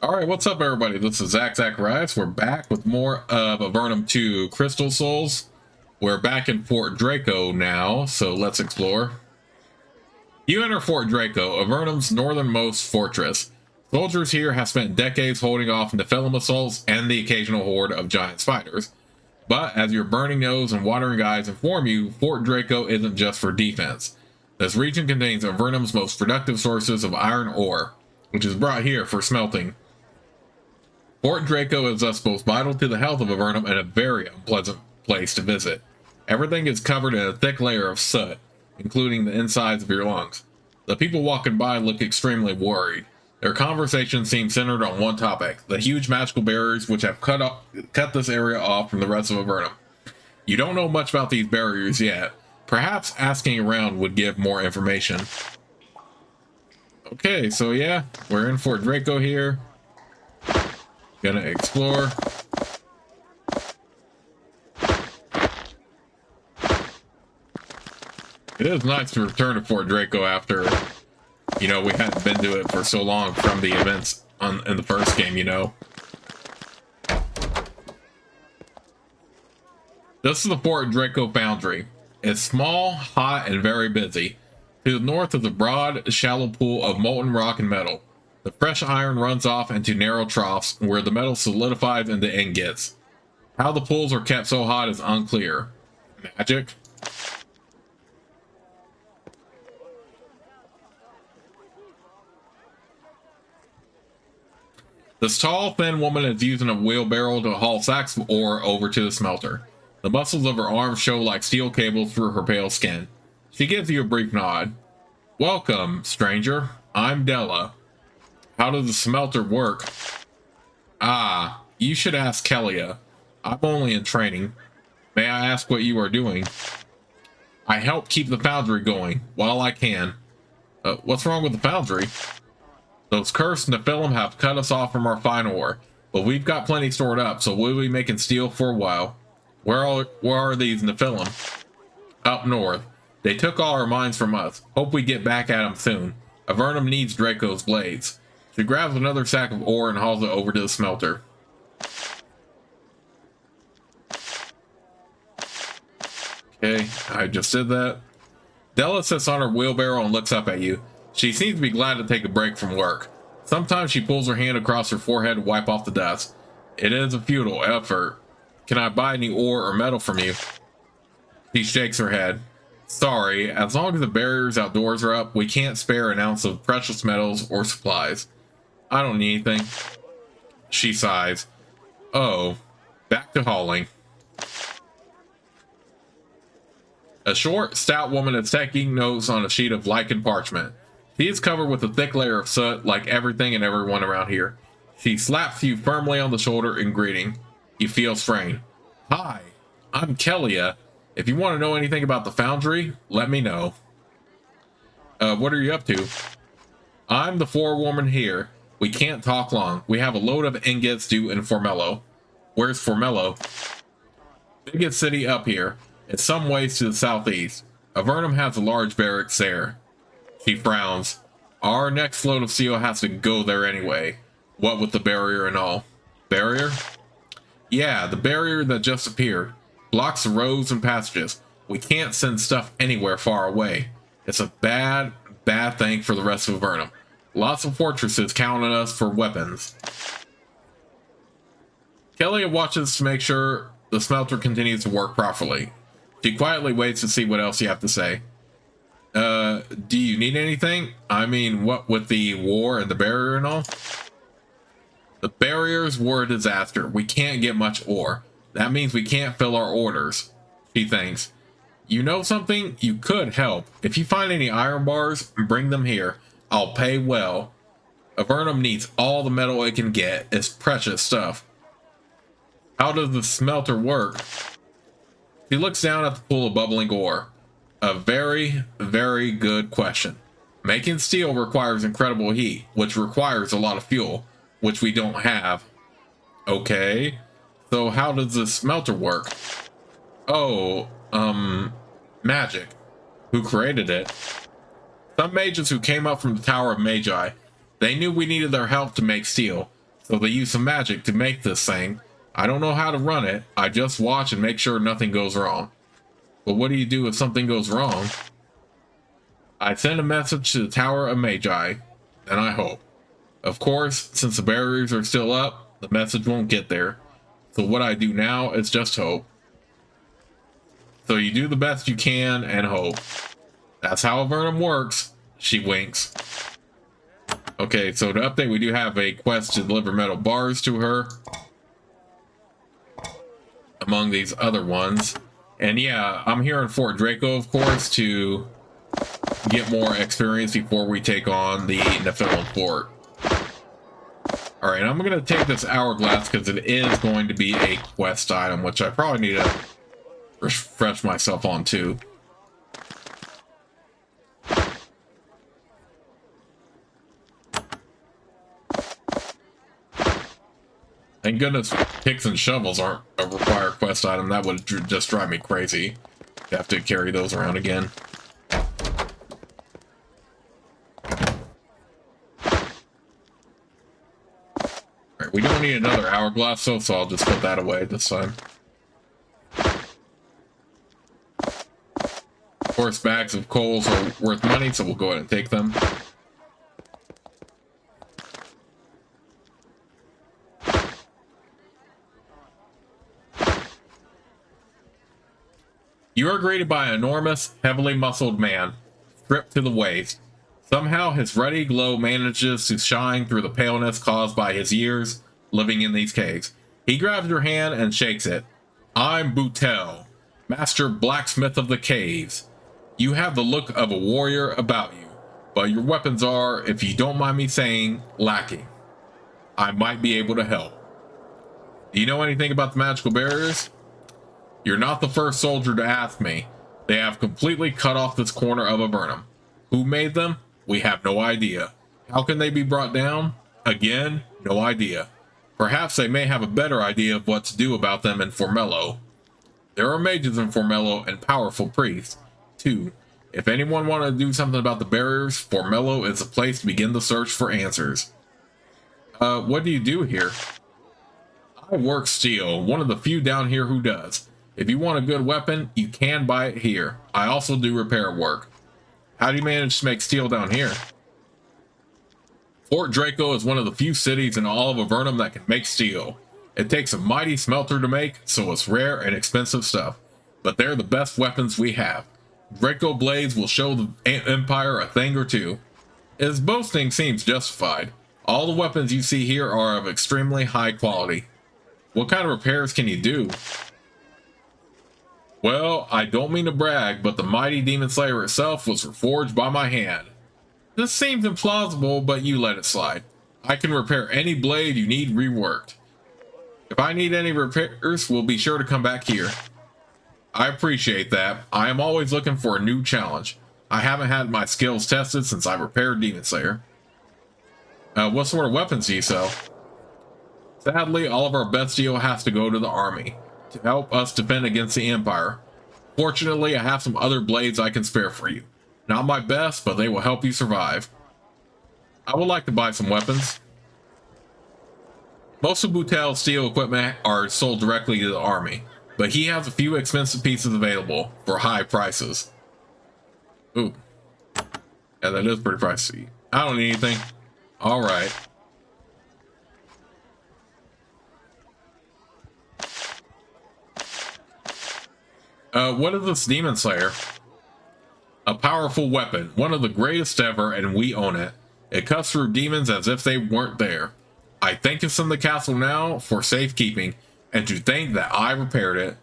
All right, what's up, everybody? This is Zacharias. We're back with more of Avernum 2 Crystal Souls. We're back in Fort Draco now, so let's explore. You enter Fort Draco, Avernum's northernmost fortress. Soldiers here have spent decades holding off Nephilim assaults and the occasional horde of giant spiders. But as your burning nose and watering eyes inform you, Fort Draco isn't just for defense. This region contains Avernum's most productive sources of iron ore, which is brought here for smelting. Fort Draco is thus both vital to the health of Avernum and a very unpleasant place to visit. Everything is covered in a thick layer of soot, including the insides of your lungs. The people walking by look extremely worried. Their conversation seems centered on one topic, the huge magical barriers which have cut this area off from the rest of Avernum. You don't know much about these barriers yet. Perhaps asking around would give more information. Okay, so yeah, we're in Fort Draco here. Gonna explore. It is nice to return to Fort Draco after, we hadn't been to it for so long from the events in the first game, This is the Fort Draco Foundry. It's small, hot, and very busy. To the north is a broad, shallow pool of molten rock and metal. The fresh iron runs off into narrow troughs where the metal solidifies into ingots. How the pools are kept so hot is unclear. Magic? This tall, thin woman is using a wheelbarrow to haul sacks of ore over to the smelter. The muscles of her arms show like steel cables through her pale skin. She gives you a brief nod. Welcome, stranger. I'm Della. How does the smelter work? Ah, you should ask Kelia. I'm only in training. May I ask what you are doing? I help keep the foundry going, while I can. What's wrong with the foundry? Those cursed Nephilim have cut us off from our fine ore, but we've got plenty stored up, so we'll be making steel for a while. Where are these Nephilim? Up north. They took all our mines from us. Hope we get back at them soon. Avernum needs Draco's blades. She grabs another sack of ore and hauls it over to the smelter. Okay, I just did that. Della sits on her wheelbarrow and looks up at you. She seems to be glad to take a break from work. Sometimes she pulls her hand across her forehead to wipe off the dust. It is a futile effort. Can I buy any ore or metal from you? She shakes her head. Sorry, as long as the barriers outdoors are up, we can't spare an ounce of precious metals or supplies. I don't need anything. She sighs. Oh, back to hauling. A short, stout woman is taking notes on a sheet of lichened parchment. She is covered with a thick layer of soot like everything and everyone around here. She slaps you firmly on the shoulder in greeting. You feel strained. Hi, I'm Kelia. If you want to know anything about the foundry, let me know. What are you up to? I'm the forewoman here. We can't talk long. We have a load of ingots due in Formello. Where's Formello? Biggest city up here. It's some ways to the southeast. Avernum has a large barracks there. She frowns. Our next load of steel has to go there anyway. What with the barrier and all. Barrier? Yeah, the barrier that just appeared. Blocks the roads and passages. We can't send stuff anywhere far away. It's a bad thing for the rest of Avernum. Lots of fortresses count on us for weapons. Kelly watches to make sure the smelter continues to work properly. She quietly waits to see what else you have to say. Do you need anything? I mean, what with the war and the barrier and all? The barriers were a disaster. We can't get much ore. That means we can't fill our orders. She thinks. You know something? You could help. If you find any iron bars, bring them here. I'll pay well. Avernum needs all the metal it can get. It's precious stuff. How does the smelter work? She looks down at the pool of bubbling ore. A very, very good question. Making steel requires incredible heat, which requires a lot of fuel, which we don't have. Okay. So how does the smelter work? Oh, magic. Who created it? Some mages who came up from the Tower of Magi. They knew we needed their help to make steel, So they use some magic to make this thing. I don't know how to run it. I just watch and make sure nothing goes wrong. But what do you do if something goes wrong? I send a message to the Tower of Magi, and I hope. Of course, since the barriers are still up, the message won't get there. So what I do now is just hope. So you do the best you can and hope. That's how Avernum works. She winks. Okay, so to update, we do have a quest to deliver metal bars to her. Among these other ones. And yeah, I'm here in Fort Draco, of course, to get more experience before we take on the Nephilim Fort. Alright, I'm going to take this hourglass because it is going to be a quest item, which I probably need to refresh myself on too. Thank goodness picks and shovels aren't a required quest item. That would just drive me crazy. You have to carry those around again. Alright, we don't need another hourglass, so I'll just put that away this time. Of course, bags of coals are worth money, so we'll go ahead and take them. You are greeted by an enormous, heavily muscled man, stripped to the waist. Somehow his ruddy glow manages to shine through the paleness caused by his years living in these caves. He grabs your hand and shakes it. I'm Boutel, master blacksmith of the caves. You have the look of a warrior about you, but your weapons are, if you don't mind me saying, lacking. I might be able to help. Do you know anything about the magical barriers? You're not the first soldier to ask me. They have completely cut off this corner of Avernum. Who made them? We have no idea. How can they be brought down? Again, no idea. Perhaps they may have a better idea of what to do about them in Formello. There are mages in Formello and powerful priests, too. If anyone wanted to do something about the barriers, Formello is the place to begin the search for answers. What do you do here? I work steel, one of the few down here who does. If you want a good weapon, you can buy it here. I also do repair work. How do you manage to make steel down here? Fort Draco is one of the few cities in all of Avernum that can make steel. It takes a mighty smelter to make, so it's rare and expensive stuff. But they're the best weapons we have. Draco blades will show the Empire a thing or two. His boasting seems justified. All the weapons you see here are of extremely high quality. What kind of repairs can you do? Well, I don't mean to brag, but the mighty Demon Slayer itself was reforged by my hand. This seems implausible, but you let it slide. I can repair any blade you need reworked. If I need any repairs, we'll be sure to come back here. I appreciate that. I am always looking for a new challenge. I haven't had my skills tested since I repaired Demon Slayer. What sort of weapons do you sell? Sadly, all of our best steel has to go to the army to help us defend against the Empire. Fortunately, I have some other blades I can spare for you. Not my best, but they will help you survive. I would like to buy some weapons. Most of Boutel's steel equipment are sold directly to the army, but he has a few expensive pieces available for high prices. Ooh. Yeah, that is pretty pricey. I don't need anything. Alright. What is this Demon Slayer? A powerful weapon, one of the greatest ever, and we own it. It cuts through demons as if they weren't there. I think it's in the castle now for safekeeping, and to think that I repaired it.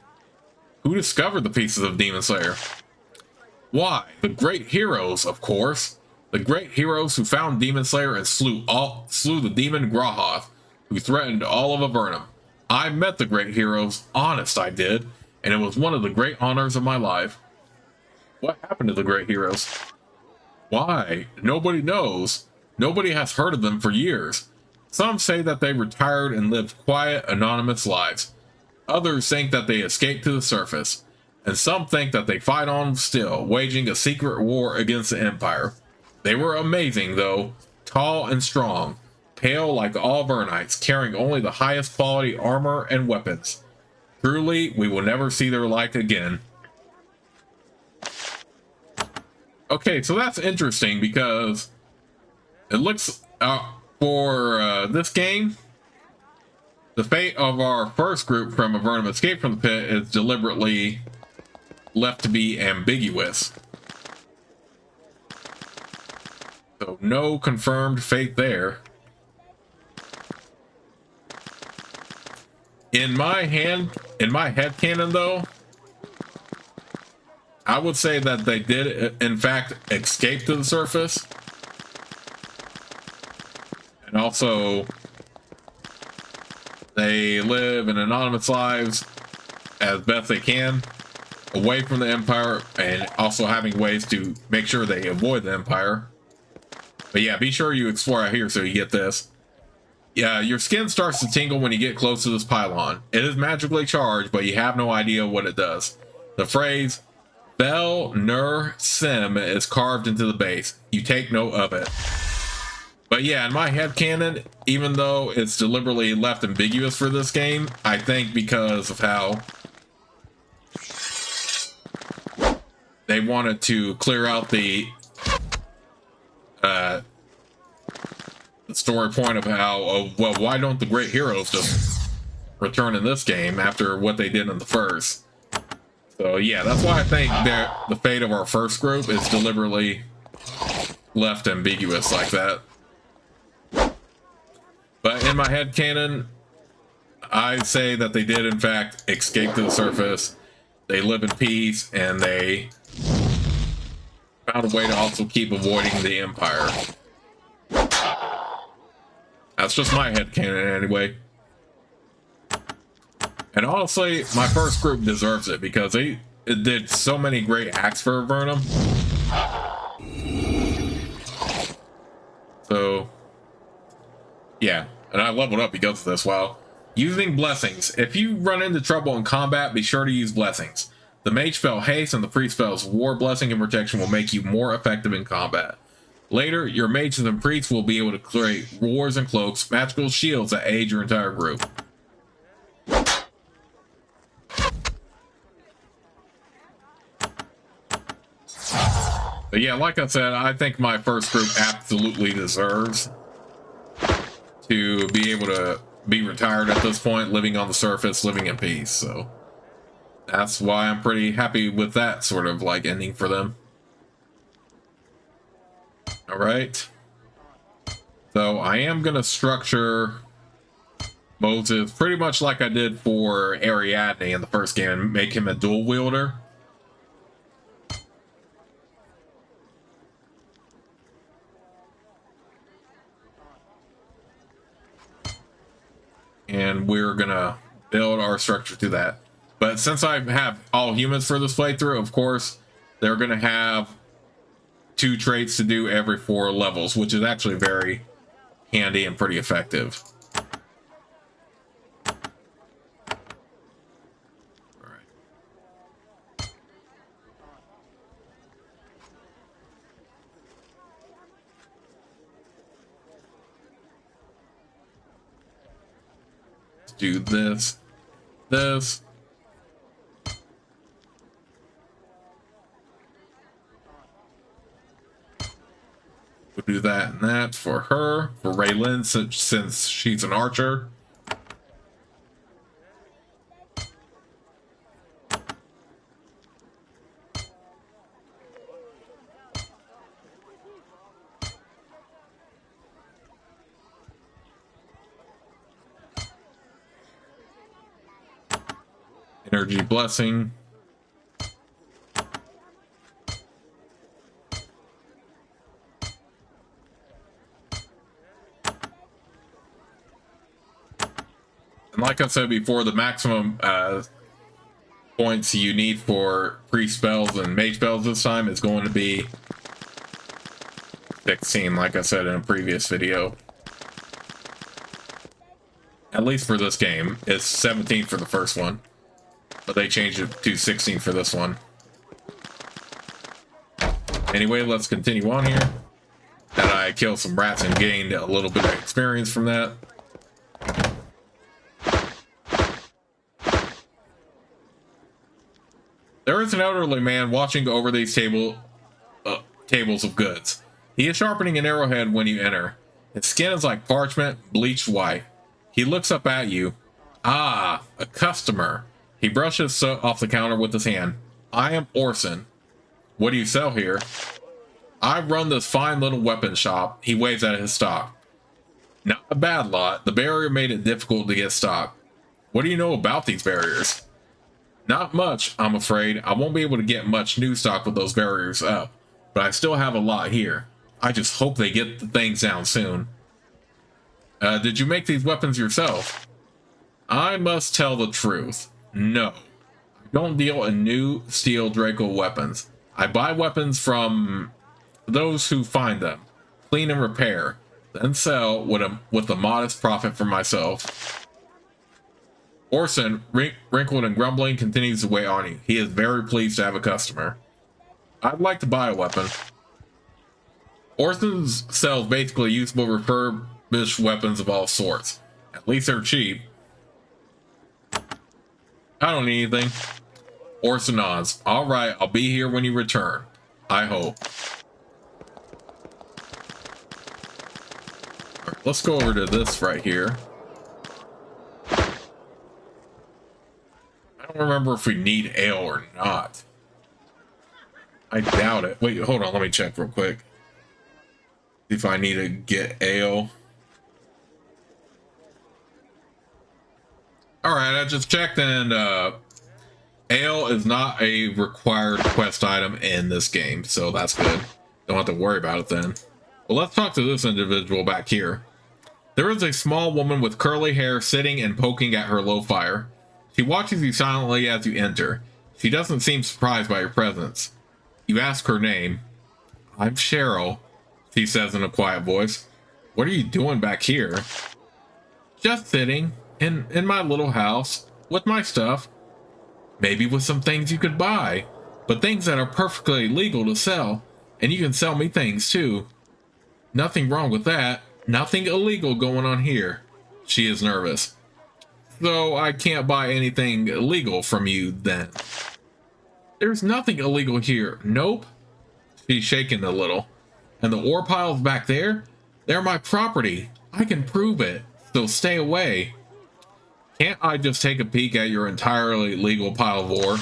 Who discovered the pieces of Demon Slayer? Why, the great heroes, of course. The great heroes who found Demon Slayer and slew the demon Grahoth, who threatened all of Avernum. I met the great heroes, honest I did, and it was one of the great honors of my life. What happened to the great heroes? Why? Nobody knows. Nobody has heard of them for years. Some say that they retired and lived quiet, anonymous lives. Others think that they escaped to the surface. And some think that they fight on still, waging a secret war against the Empire. They were amazing, though. Tall and strong. pale like all Vernites, carrying only the highest quality armor and weapons. Truly, we will never see their like again. Okay, so that's interesting because it looks for this game, the fate of our first group from Avernum Escape from the Pit is deliberately left to be ambiguous. So no confirmed fate there. In my headcanon though, I would say that they did in fact escape to the surface. And also they live in anonymous lives as best they can, away from the Empire, and also having ways to make sure they avoid the Empire. But yeah, be sure you explore out here so you get this. Yeah, your skin starts to tingle when you get close to this pylon. It is magically charged, but you have no idea what it does. The phrase Bel Nur Sim is carved into the base. You take note of it. But yeah, in my headcanon, even though it's deliberately left ambiguous for this game, I think because of how they wanted to clear out the story point of how, well, why don't the great heroes just return in this game after what they did in the first? So yeah, that's why I think the fate of our first group is deliberately left ambiguous like that. But in my headcanon, I'd say that they did in fact escape to the surface. They live in peace, and they found a way to also keep avoiding the Empire. That's just my headcanon anyway. And honestly, my first group deserves it because it did so many great acts for Avernum. So, yeah. And I leveled up because of this. Wow. Using blessings. If you run into trouble in combat, be sure to use blessings. The mage spell haste and the priest spell's war, blessing, and protection will make you more effective in combat. Later, your mages and priests will be able to create wars and cloaks, magical shields that aid your entire group. But yeah, like I said, I think my first group absolutely deserves to be able to be retired at this point, living on the surface, living in peace. So that's why I'm pretty happy with that sort of like ending for them. All right. So I am going to structure Moses pretty much like I did for Ariadne in the first game and make him a dual wielder. And we're gonna build our structure to that. But since I have all humans for this playthrough, of course, they're gonna have 2 traits to do every 4 levels, which is actually very handy and pretty effective. All right. Do this. We'll do that and that for her. For Raylan, since she's an archer. Energy blessing. And like I said before, the maximum points you need for priest spells and mage spells this time is going to be 16, like I said in a previous video. At least for this game. It's 17 for the first one, but they changed it to 16 for this one. Anyway, let's continue on here. And I killed killed some rats and gained a little bit of experience from that. There is an elderly man watching over these tables of goods. He is sharpening an arrowhead when you enter. His skin is like parchment, bleached white. He looks up at you. Ah, a customer. He brushes soot off the counter with his hand. I am Orson. What do you sell here? I run this fine little weapon shop. He waves at his stock. Not a bad lot. The barrier made it difficult to get stock. What do you know about these barriers? Not much, I'm afraid. I won't be able to get much new stock with those barriers up, but I still have a lot here. I just hope they get the things down soon. Did you make these weapons yourself? I must tell the truth. No. I don't deal in new steel Draco weapons. I buy weapons from those who find them, clean and repair, then sell with a modest profit for myself. Orson, wrinkled and grumbling, continues to wait on you. He is very pleased to have a customer. I'd like to buy a weapon. Orson sells basically usable refurbished weapons of all sorts. At least they're cheap. I don't need anything. Orson nods. All right, I'll be here when you return. I hope. Right, let's go over to this right here. I don't remember if we need ale or not. I doubt it. Wait, hold on. Let me check real quick. See if I need to get ale. Alright, I just checked and ale is not a required quest item in this game, so that's good. Don't have to worry about it then. Well, let's talk to this individual back here. There is a small woman with curly hair sitting and poking at her low fire. She watches you silently as you enter. She doesn't seem surprised by your presence. You ask her name. I'm Cheryl, she says in a quiet voice. What are you doing back here? Just sitting in my little house with my stuff. Maybe with some things you could buy, but things that are perfectly legal to sell, and you can sell me things too. Nothing wrong with that. Nothing illegal going on here. She is nervous. So I can't buy anything illegal from you then. There's nothing illegal here. Nope. She's shaking a little. And the ore piles back there? They're my property. I can prove it. So stay away. Can't I just take a peek at your entirely legal pile of ore?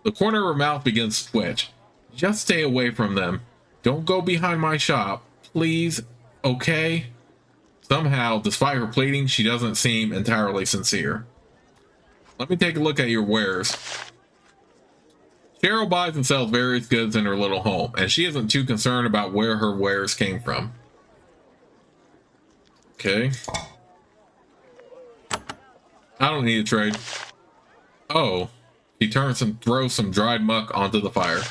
The corner of her mouth begins to twitch. Just stay away from them. Don't go behind my shop. Please. Okay? Somehow, despite her pleading, she doesn't seem entirely sincere. Let me take a look at your wares. Cheryl buys and sells various goods in her little home, and she isn't too concerned about where her wares came from. Okay. I don't need a trade. Oh. She turns and throws some dried muck onto the fire.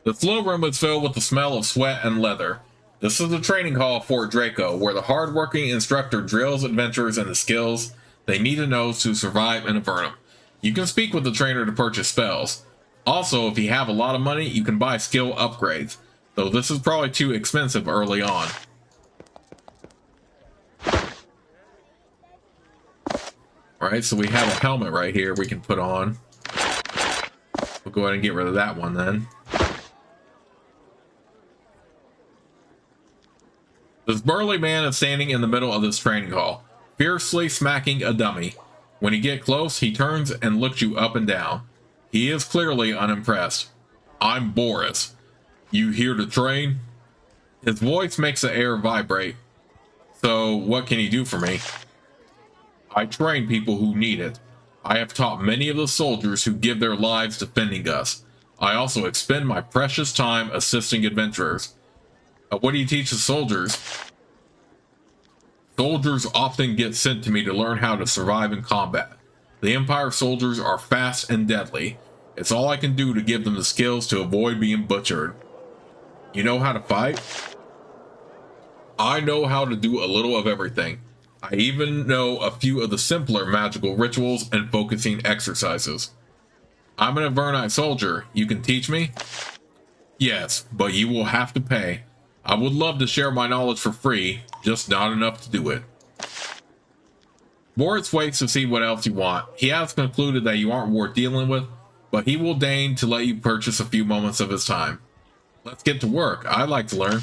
The flow room is filled with the smell of sweat and leather. This is the training hall of Fort Draco, where the hard-working instructor drills adventurers in the skills they need to know to survive in Avernum. You can speak with the trainer to purchase spells. Also, if you have a lot of money, you can buy skill upgrades, though this is probably too expensive early on. Alright, so we have a helmet right here we can put on. We'll go ahead and get rid of that one then. This burly man is standing in the middle of this training hall, fiercely smacking a dummy. When you get close, he turns and looks you up and down. He is clearly unimpressed. I'm Boris. You here to train? His voice makes the air vibrate. So, what can you do for me? I train people who need it. I have taught many of the soldiers who give their lives defending us. I also expend my precious time assisting adventurers. What do you teach the soldiers? Soldiers often get sent to me to learn how to survive in combat. The Empire soldiers are fast and deadly. It's all I can do to give them the skills to avoid being butchered. You know how to fight? I know how to do a little of everything. I even know a few of the simpler magical rituals and focusing exercises. I'm an Avernite soldier. You can teach me? Yes, but you will have to pay. I would love to share my knowledge for free, just not enough to do it. Boris waits to see what else you want. He has concluded that you aren't worth dealing with, but he will deign to let you purchase a few moments of his time. Let's get to work. I'd like to learn.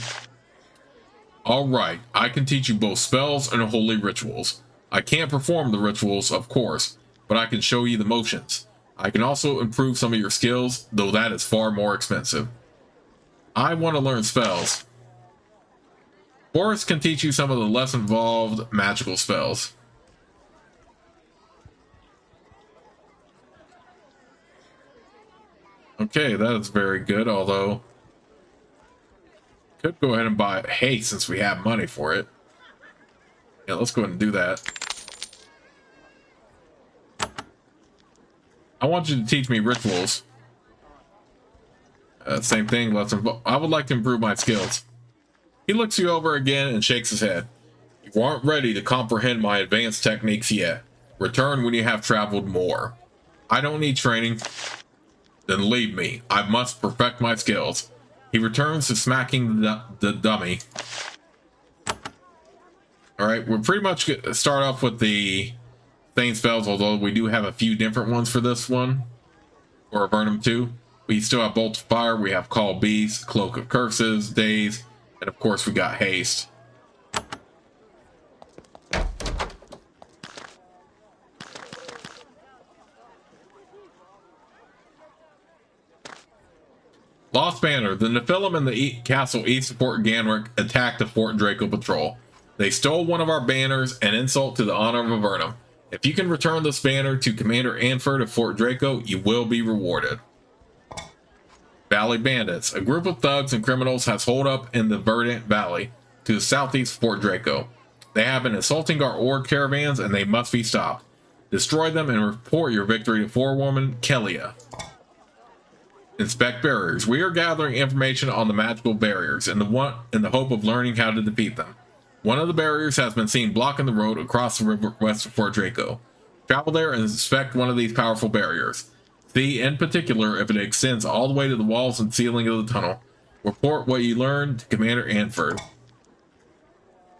Alright, I can teach you both spells and holy rituals. I can't perform the rituals, of course, but I can show you the motions. I can also improve some of your skills, though that is far more expensive. I want to learn spells. Boris can teach you some of the less involved magical spells. Okay, that is very good, although could go ahead and buy haste since we have money for it. Yeah, let's go ahead and do that. I want you to teach me rituals. Same thing, I would like to improve my skills. He looks you over again and shakes his head. You aren't ready to comprehend my advanced techniques yet. Return when you have traveled more. I don't need training. Then leave me. I must perfect my skills. He returns to smacking the dummy. Alright, we're pretty much start off with the same spells, although we do have a few different ones for this one. Or Avernum 2. We still have Bolt of Fire, we have Call Beast, Cloak of Curses, Daze, and of course we got Haste. Lost Banner. The Nephilim and the castle east of Fort Ganrick attacked the Fort Draco patrol. They stole one of our banners, an insult to the honor of Avernum. If you can return this banner to Commander Anford of Fort Draco, you will be rewarded. Valley Bandits. A group of thugs and criminals has holed up in the Verdant Valley to the southeast of Fort Draco. They have been assaulting our ore caravans and they must be stopped. Destroy them and report your victory to Forewoman Kellia. Inspect barriers. We are gathering information on the magical barriers in the hope of learning how to defeat them. One of the barriers has been seen blocking the road across the river west of Fort Draco. Travel there and inspect one of these powerful barriers. See, in particular, if it extends all the way to the walls and ceiling of the tunnel. Report what you learned to Commander Anford.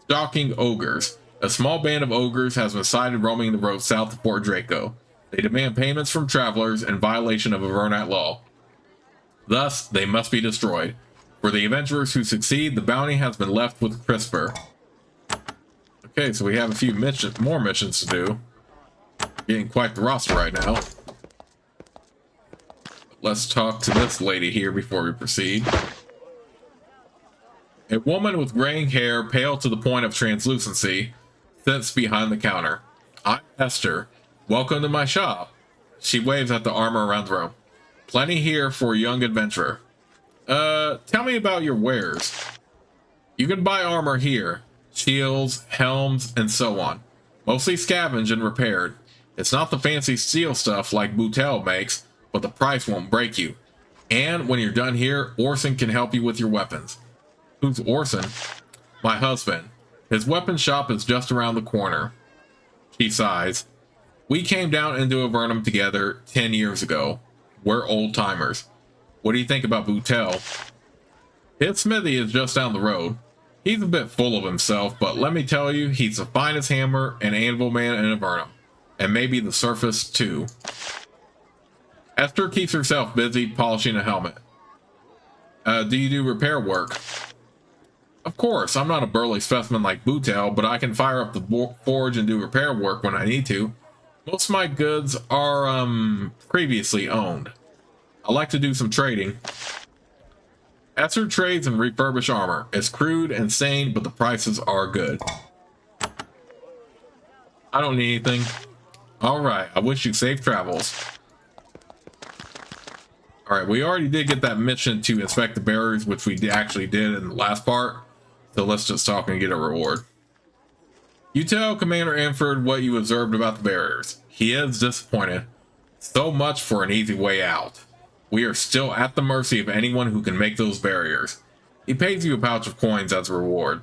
Stalking ogres. A small band of ogres has been sighted roaming the road south of Fort Draco. They demand payments from travelers in violation of Avernite law. Thus, they must be destroyed. For the adventurers who succeed, the bounty has been left with Crisper. Okay, so we have a few more missions to do. Getting quite the roster right now. Let's talk to this lady here before we proceed. A woman with graying hair, pale to the point of translucency, sits behind the counter. I'm Esther. Welcome to my shop. She waves at the armor around the room. Plenty here for a young adventurer. Tell me about your wares. You can buy armor here. Shields, helms, and so on. Mostly scavenged and repaired. It's not the fancy steel stuff like Boutel makes, but the price won't break you. And when you're done here, Orson can help you with your weapons. Who's Orson? My husband. His weapon shop is just around the corner. She sighs. We came down into Avernum together 10 years ago. We're old timers. What do you think about Boutel? His smithy is just down the road. He's a bit full of himself, but let me tell you, he's the finest hammer and anvil man in Avernum. And maybe the surface too. Esther keeps herself busy polishing a helmet. Do you do repair work? Of course, I'm not a burly specimen like Boutel, but I can fire up the forge and do repair work when I need to. Most of my goods are, previously owned. I like to do some trading. Esther trades and refurbish armor. It's crude and sane, but the prices are good. I don't need anything. Alright, I wish you safe travels. Alright, we already did get that mission to inspect the barriers, which we actually did in the last part. So let's just talk and get a reward. You tell Commander Anford what you observed about the barriers. He is disappointed. So much for an easy way out. We are still at the mercy of anyone who can make those barriers. He pays you a pouch of coins as a reward.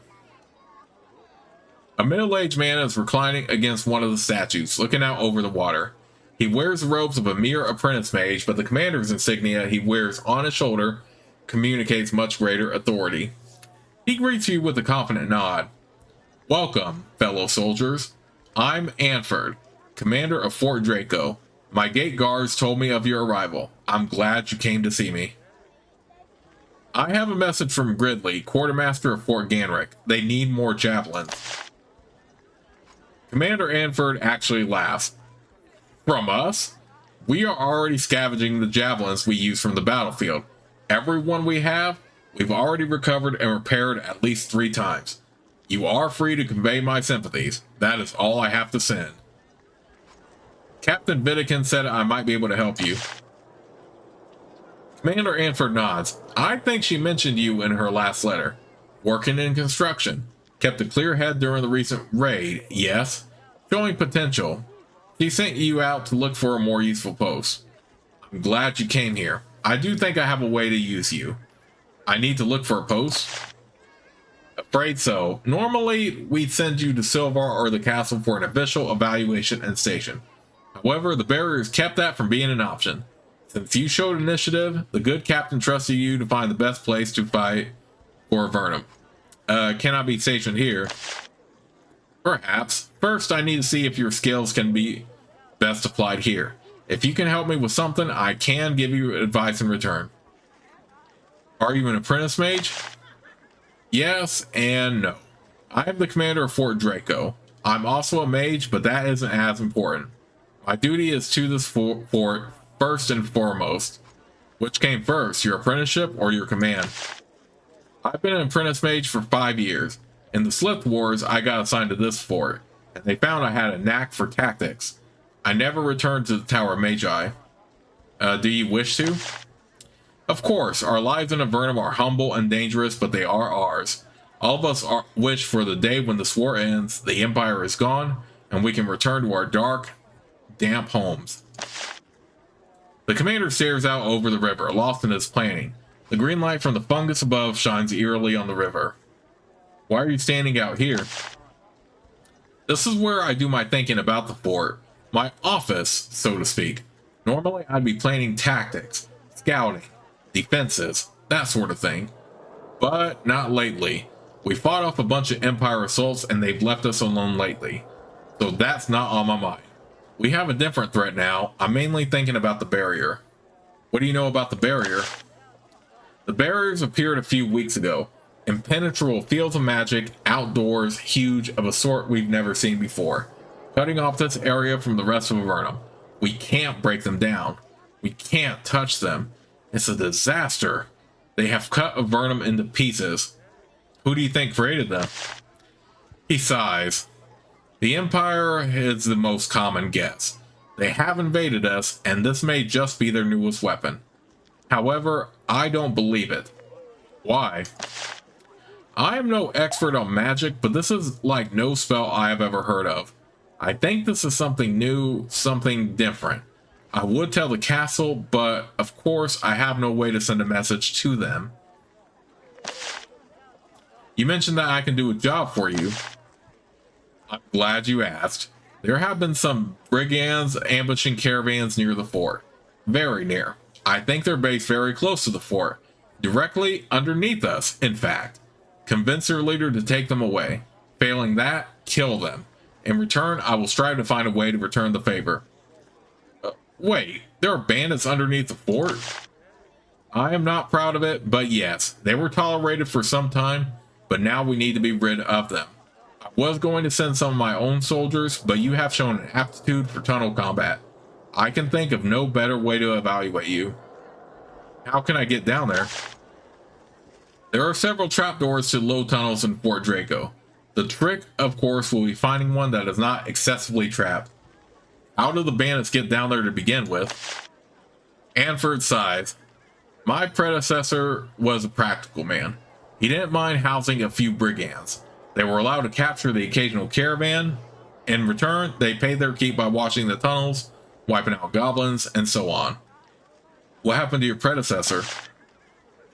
A middle-aged man is reclining against one of the statues, looking out over the water. He wears the robes of a mere apprentice mage, but the commander's insignia he wears on his shoulder communicates much greater authority. He greets you with a confident nod. Welcome, fellow soldiers. I'm Anford, commander of Fort Draco. My gate guards told me of your arrival. I'm glad you came to see me. I have a message from Gridley, quartermaster of Fort Ganrick. They need more javelins. Commander Anford actually laughs. From us? We are already scavenging the javelins we use from the battlefield. Every one we have, we've already recovered and repaired at least 3 times. You are free to convey my sympathies. That is all I have to send. Captain Vidican said I might be able to help you. Commander Anford nods. I think she mentioned you in her last letter. Working in construction. Kept a clear head during the recent raid, yes. Showing potential. She sent you out to look for a more useful post. I'm glad you came here. I do think I have a way to use you. I need to look for a post? Afraid so. Normally, we'd send you to Silvar or the castle for an official evaluation and station. However, the barriers kept that from being an option. Since you showed initiative, the good captain trusted you to find the best place to fight for Avernum. Can I be stationed here? Perhaps. First, I need to see if your skills can be best applied here. If you can help me with something, I can give you advice in return. Are you an apprentice mage? Yes and no. I am the commander of Fort Draco. I'm also a mage, but that isn't as important. My duty is to this fort first and foremost. Which came first, your apprenticeship or your command? I've been an apprentice mage for 5 years. In the Slith Wars, I got assigned to this fort, and they found I had a knack for tactics. I never returned to the Tower of Magi. Do you wish to? Of course, our lives in Avernum are humble and dangerous, but they are ours. All of us wish for the day when this war ends, the Empire is gone, and we can return to our dark, damp homes. The commander stares out over the river, lost in his planning. The green light from the fungus above shines eerily on the river. Why are you standing out here? This is where I do my thinking about the fort. My office, so to speak. Normally, I'd be planning tactics, scouting, defenses, that sort of thing. But not lately. We fought off a bunch of Empire assaults and they've left us alone lately. So that's not on my mind. We have a different threat now. I'm mainly thinking about the barrier. What do you know about the barrier? The barriers appeared a few weeks ago. Impenetrable fields of magic, outdoors, huge, of a sort we've never seen before. Cutting off this area from the rest of Avernum. We can't break them down. We can't touch them. It's a disaster. They have cut Avernum into pieces. Who do you think created them? He sighs. The Empire is the most common guess. They have invaded us, and this may just be their newest weapon. However, I don't believe it. Why? I am no expert on magic, but this is like no spell I have ever heard of. I think this is something new, something different. I would tell the castle, but of course I have no way to send a message to them. You mentioned that I can do a job for you. I'm glad you asked. There have been some brigands ambushing caravans near the fort. Very near. I think they're based very close to the fort. Directly underneath us, in fact. Convince their leader to take them away. Failing that, kill them. In return, I will strive to find a way to return the favor. Wait, there are bandits underneath the fort? I am not proud of it, but yes, they were tolerated for some time, but now we need to be rid of them. I was going to send some of my own soldiers, but you have shown an aptitude for tunnel combat. I can think of no better way to evaluate you. How can I get down there? There are several trapdoors to low tunnels in Fort Draco. The trick, of course, will be finding one that is not excessively trapped. How do the bandits get down there to begin with? Anford sighs. My predecessor was a practical man. He didn't mind housing a few brigands. They were allowed to capture the occasional caravan. In return, they paid their keep by watching the tunnels, wiping out goblins, and so on. What happened to your predecessor?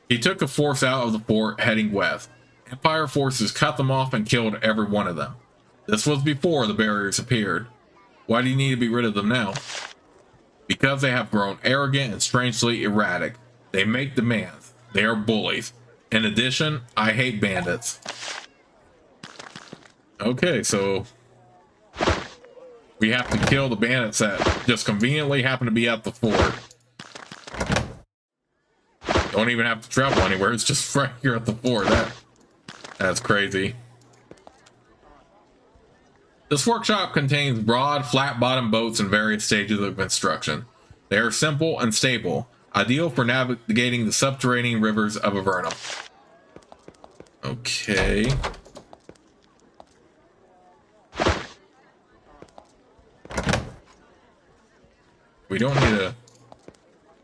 He took a force out of the fort heading west. Empire forces cut them off and killed every one of them. This was before the barriers appeared. Why do you need to be rid of them now? Because they have grown arrogant and strangely erratic. They make demands. They are bullies. In addition, I hate bandits. Okay, so we have to kill the bandits that just conveniently happen to be at the fort. Don't even have to travel anywhere. It's just right here at the fort. That's crazy. This workshop contains broad, flat-bottomed boats in various stages of construction. They are simple and stable, ideal for navigating the subterranean rivers of Avernum. Okay. We don't need to...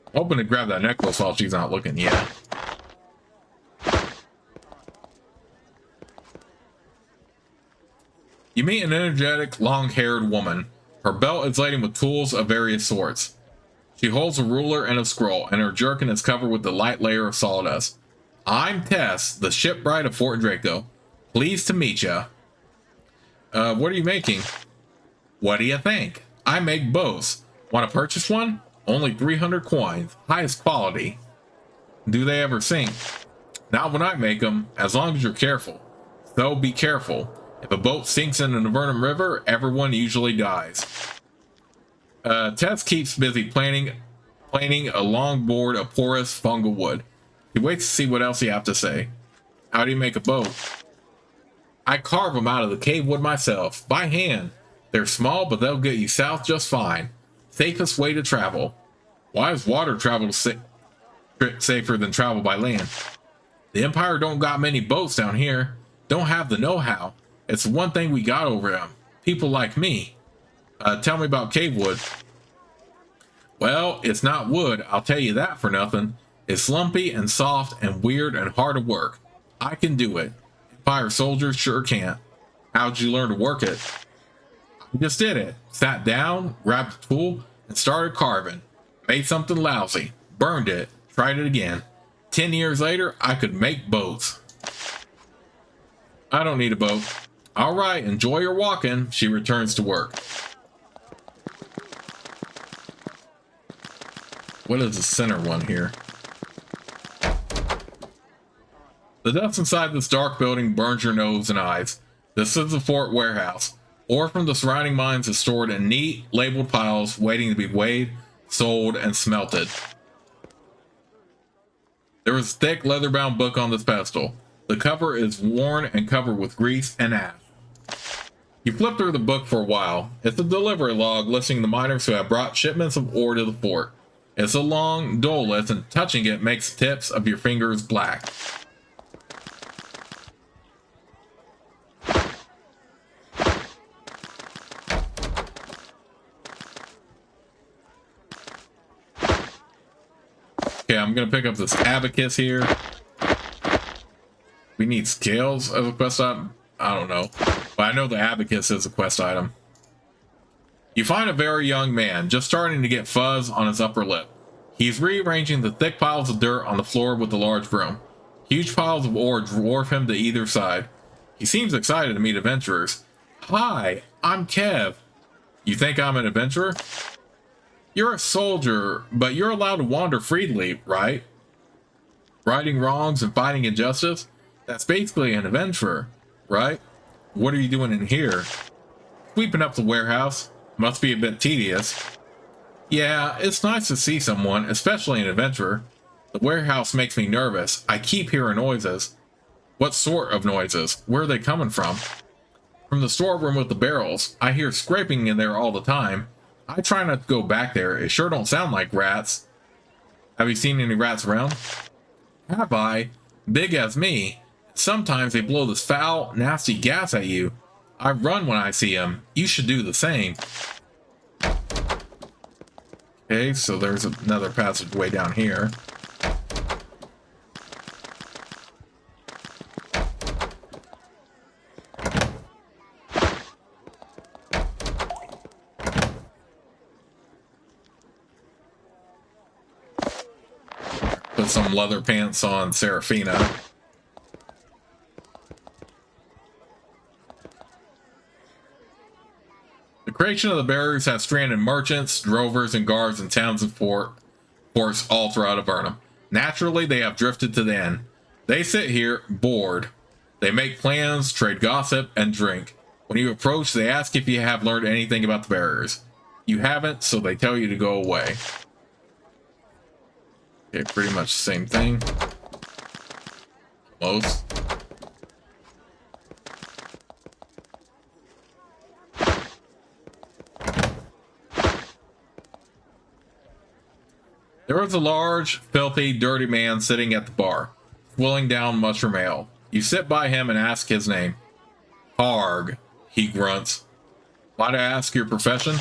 I'm hoping to grab that necklace while she's not looking. Yeah. You meet an energetic, long-haired woman. Her belt is laden with tools of various sorts. She holds a ruler and a scroll, and her jerkin is covered with a light layer of sawdust. I'm Tess, the shipwright of Fort Draco. Pleased to meet ya. What are you making? What do you think? I make bows. Want to purchase one? Only 300 coins. Highest quality. Do they ever sink? Not when I make them, as long as you're careful. So be careful. If a boat sinks in an Avernum river, everyone usually dies. Tess keeps busy planing a long board of porous fungal wood. He waits to see what else you have to say. How do you make a boat? I carve them out of the cave wood myself, by hand. They're small, but they'll get you south just fine. Safest way to travel. Why is water travel safer than travel by land? The Empire don't got many boats down here. Don't have the know-how. It's the one thing we got over them. People like me. Tell me about cave wood. Well, it's not wood, I'll tell you that for nothing. It's lumpy and soft and weird and hard to work. I can do it. Empire soldiers sure can't. How'd you learn to work it? I just did it. Sat down, grabbed a tool, and started carving. Made something lousy. Burned it. Tried it again. 10 years later, I could make boats. I don't need a boat. All right, enjoy your walking. She returns to work. What is the center one here? The dust inside this dark building burns your nose and eyes. This is the fort warehouse. Ore from the surrounding mines is stored in neat, labeled piles waiting to be weighed, sold, and smelted. There is a thick, leather-bound book on this pedestal. The cover is worn and covered with grease and ash. You flip through the book for a while. It's a delivery log listing the miners who have brought shipments of ore to the fort. It's a long, dull list, and touching it makes the tips of your fingers black. Okay, I'm gonna pick up this abacus here. We need scales as a quest item? I don't know. But I know the abacus is a quest item. You find a very young man, just starting to get fuzz on his upper lip. He's rearranging the thick piles of dirt on the floor with a large broom. Huge piles of ore dwarf him to either side. He seems excited to meet adventurers. Hi, I'm Kev. You think I'm an adventurer? You're a soldier, but you're allowed to wander freely, right? Righting wrongs and fighting injustice? That's basically an adventurer, right? What are you doing in here? Sweeping up the warehouse. Must be a bit tedious. Yeah, it's nice to see someone, especially an adventurer. The warehouse makes me nervous. I keep hearing noises. What sort of noises? Where are they coming from? From the storeroom with the barrels. I hear scraping in there all the time. I try not to go back there. It sure don't sound like rats. Have you seen any rats around? Have I? Big as me. Sometimes they blow this foul, nasty gas at you. I run when I see them. You should do the same. Okay, so there's another passageway down here. Put some leather pants on Seraphina. creation of the barriers has stranded merchants, drovers, and guards in towns and ports all throughout Avernum. Naturally, they have drifted to the inn. They sit here, bored. They make plans, trade gossip, and drink. When you approach, they ask if you have learned anything about the barriers. You haven't, so they tell you to go away. Okay, pretty much the same thing. Most. There was a large, filthy, dirty man sitting at the bar, swilling down mushroom ale. You sit by him and ask his name. Harg, he grunts. Might I ask your profession?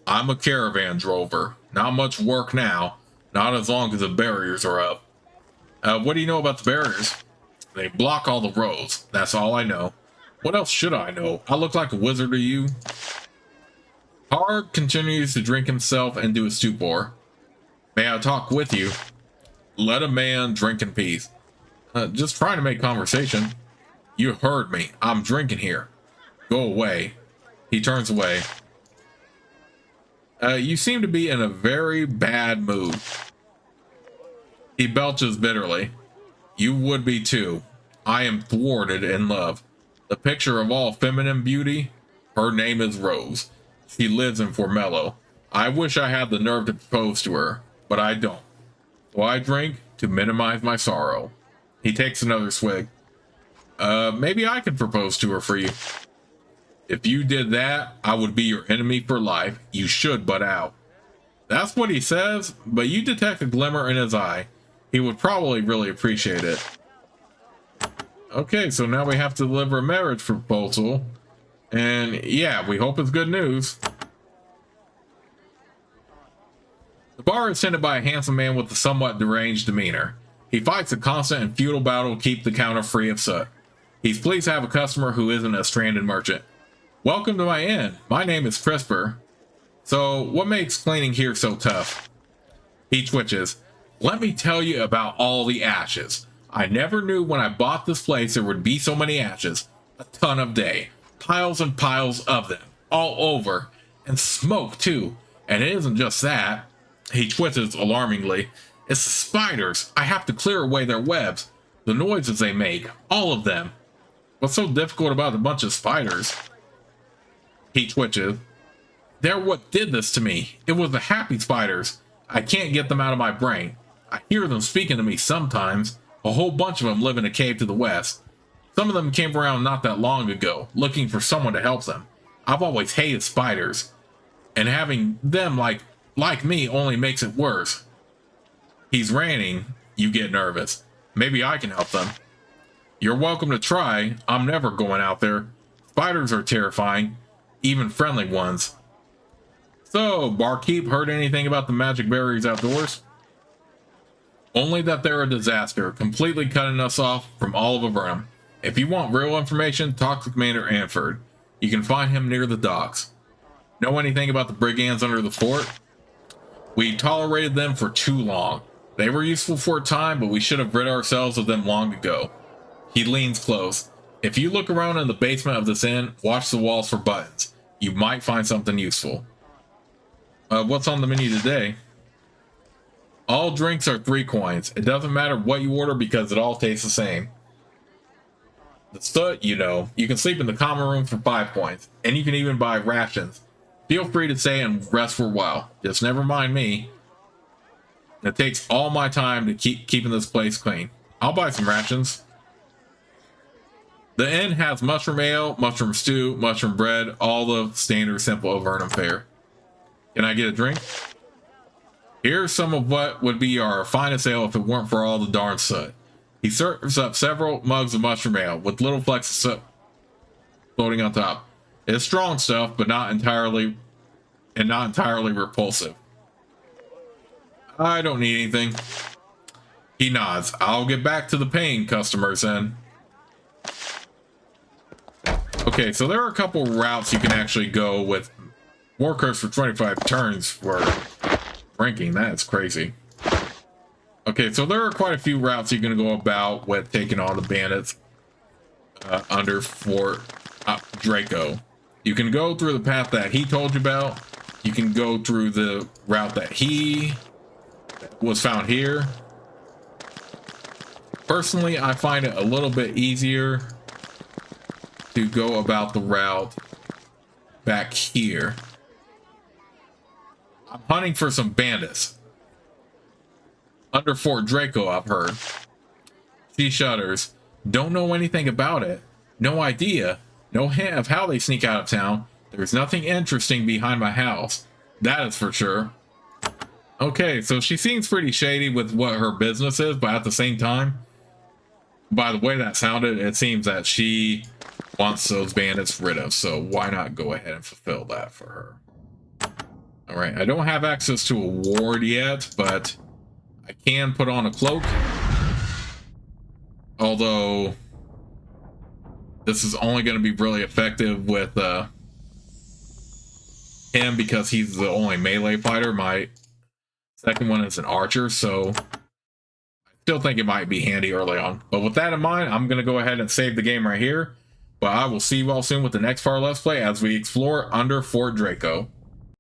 I'm a caravan drover. Not much work now. Not as long as the barriers are up. What do you know about the barriers? They block all the roads. That's all I know. What else should I know? I look like a wizard to you? Harg continues to drink himself into a stupor. May I talk with you? Let a man drink in peace. Just trying to make conversation. You heard me. I'm drinking here. Go away. He turns away. You seem to be in a very bad mood. He belches bitterly. You would be too. I am thwarted in love. The picture of all feminine beauty. Her name is Rose. She lives in Formello. I wish I had the nerve to propose to her, but I don't. So I drink to minimize my sorrow. He takes another swig. Maybe I could propose to her for you. If you did that, I would be your enemy for life. You should butt out. That's what he says, but you detect a glimmer in his eye. He would probably really appreciate it. Okay, so now we have to deliver a marriage proposal. And yeah, we hope it's good news. The bar is tended by a handsome man with a somewhat deranged demeanor. He fights a constant and futile battle to keep the counter free of soot. He's pleased to have a customer who isn't a stranded merchant. Welcome to my inn. My name is Crisper. So, what makes cleaning here so tough? He twitches. Let me tell you about all the ashes. I never knew when I bought this place there would be so many ashes. A ton of day. Piles and piles of them. All over. And smoke, too. And it isn't just that. He twitches alarmingly. It's the spiders. I have to clear away their webs. The noises they make. All of them. What's so difficult about a bunch of spiders? He twitches. They're what did this to me. It was the happy spiders. I can't get them out of my brain. I hear them speaking to me sometimes. A whole bunch of them live in a cave to the west. Some of them came around not that long ago, looking for someone to help them. I've always hated spiders. And having them like me only makes it worse. He's ranting. You get nervous. Maybe I can help them. You're welcome to try. I'm never going out there. Spiders are terrifying. Even friendly ones. So, barkeep, heard anything about the magic barriers outdoors? Only that they're a disaster, completely cutting us off from all of Avernum. If you want real information, talk to Commander Anford. You can find him near the docks. Know anything about the brigands under the fort? We tolerated them for too long. They were useful for a time, but we should have rid ourselves of them long ago. He leans close. If you look around in the basement of this inn, watch the walls for buttons. You might find something useful. What's on the menu today? All drinks are 3 coins. It doesn't matter what you order because it all tastes the same. The soot, you know, you can sleep in the common room for 5 coins, and you can even buy rations. Feel free to stay and rest for a while. Just never mind me. It takes all my time to keeping this place clean. I'll buy some rations. The inn has mushroom ale, mushroom stew, mushroom bread, all the standard simple Avernum fare. Can I get a drink? Here's some of what would be our finest ale if it weren't for all the darn soot. He serves up several mugs of mushroom ale with little flecks of soot floating on top. It's strong stuff, but not entirely repulsive. I don't need anything. He nods. I'll get back to the paying customers then. Okay, so there are a couple routes you can actually go with workers for 25 turns for drinking. That's crazy. Okay, so there are quite a few routes you can go about with taking on the bandits under Fort Draco. You can go through the path that he told you about. You can go through the route that he was found here. Personally, I find it a little bit easier to go about the route back here. I'm hunting for some bandits. Under Fort Draco, I've heard. She shudders. Don't know anything about it. No idea. No hint of how they sneak out of town. There's nothing interesting behind my house. That is for sure. Okay, so she seems pretty shady with what her business is, but at the same time, by the way that sounded, it seems that she wants those bandits rid of, so why not go ahead and fulfill that for her? Alright, I don't have access to a ward yet, but I can put on a cloak. Although this is only going to be really effective with him because he's the only melee fighter. My second one is an archer, so I still think it might be handy early on. But with that in mind, I'm going to go ahead and save the game right here. But I will see you all soon with the next part of Let's Play as we explore under Fort Draco.